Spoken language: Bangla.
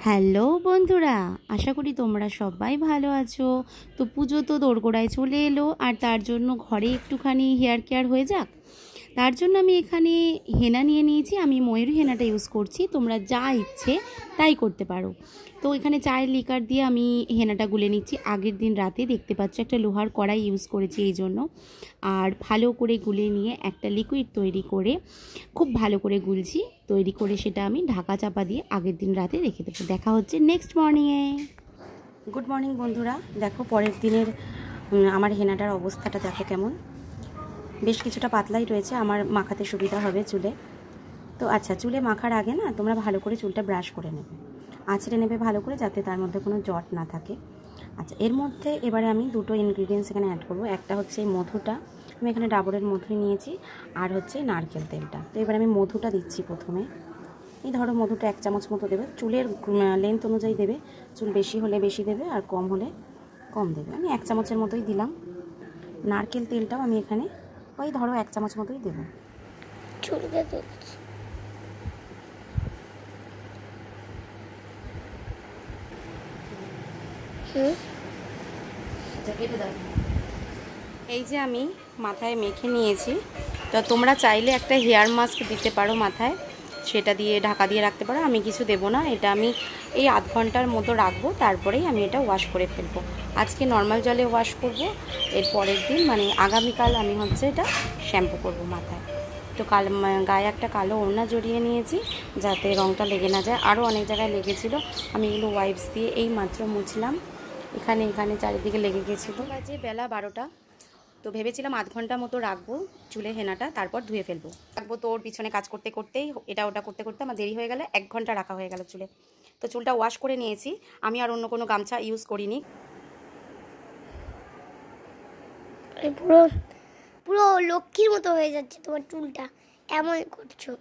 হ্যালো বন্ধুরা, আশা করি তোমরা সবাই ভালো আছো। তো পুজো তো দোরগোড়ায় চলে এলো, আর তার জন্য ঘরে একটুখানি হেয়ার কেয়ার হয়ে যাক, তার জন্য আমি এখানে হেনা নিয়ে নিয়েছি। আমি ময়ূরী হেনাটা ইউজ করছি, তোমরা যা ইচ্ছে তাই করতে পারো। তো এখানে চায়ের লিকার দিয়ে আমি হেনাটা গুলে নিচ্ছি। আগের দিন রাতে দেখতে পাচ্ছ একটা লোহার কড়াই ইউজ করেছি এই জন্য। আর ভালো করে গুলে নিয়ে একটা লিকুইড তৈরি করে খুব ভালো করে গুলছি। তৈরি করে সেটা আমি ঢাকা চাপা দিয়ে আগের দিন রাতে রেখে দেবো। দেখা হচ্ছে নেক্সট মর্নিংয়ে। গুড মর্নিং বন্ধুরা, দেখো পরের দিনের আমার হেনাটার অবস্থাটা দেখো কেমন। বেশ কিছুটা পাতলাই রয়েছে, আমার মাখাতে সুবিধা হবে চুলে। তো আচ্ছা, চুলে মাখার আগে না তোমরা ভালো করে চুলটা ব্রাশ করে নেবে, আঁচড়ে নেবে ভালো করে, যাতে তার মধ্যে কোনো জট না থাকে। আচ্ছা, এর মধ্যে এবারে আমি দুটো ইনগ্রিডিয়েন্টস এখানে অ্যাড করবো। একটা হচ্ছে এই মধুটা, আমি এখানে ডাবরের মধুই নিয়েছি, আর হচ্ছে নারকেল তেলটা। তো এবার আমি মধুটা দিচ্ছি প্রথমে। এই ধরো মধুটা 1 চামচ মতো দেবে, চুলের লেন্থ অনুযায়ী দেবে। চুল বেশি হলে বেশি দেবে, আর কম হলে কম দেবে। আমি 1 চামচের মতোই দিলাম। নারকেল তেলটাও আমি এখানে ওই ধরো 1 চামচ মতোই দেবো। এই যে আমি মাথায় মেখে নিয়েছি। তো তোমরা চাইলে একটা হেয়ার মাস্ক দিতে পারো মাথায়, সেটা দিয়ে ঢাকা দিয়ে রাখতে পারো। আমি কিছু দেবো না, এটা আমি এই আধ ঘন্টার মতো রাখবো, তারপরেই আমি এটা ওয়াশ করে ফেলবো। আজকে নর্মাল জলে ওয়াশ করব, এর পরের দিন মানে আগামীকাল আমি হচ্ছে এটা শ্যাম্পু করব মাথায়। তো গায়ে একটা কালো ওড়না জড়িয়ে নিয়েছি, যাতে রঙটা লেগে না যায়। আরও অনেক জায়গায় লেগেছিলো, আমি এগুলো ওয়াইপস দিয়ে এই মাত্র মুছলাম। এখানে চারিদিকে লেগে গেছিলো। বাজে বেলা 12টা। তো ভেবেছিলাম আধ ঘন্টা মতো রাখবো চুলে হেনাটা, তারপর ধুয়ে ফেলবো। রাখবো, তো ওর পিছনে কাজ করতে করতেই এটা ওটা করতে করতে আমার দেরি হয়ে গেলে 1 ঘন্টা রাখা হয়ে গেল চুলে। তো চুলটা ওয়াশ করে নিয়েছি, আমি আর অন্য কোনো গামছা ইউজ করিনি। পুরো পুরো লক্ষ্মীর মতো হয়ে যাচ্ছে তোমার চুলটা, এমন করছো।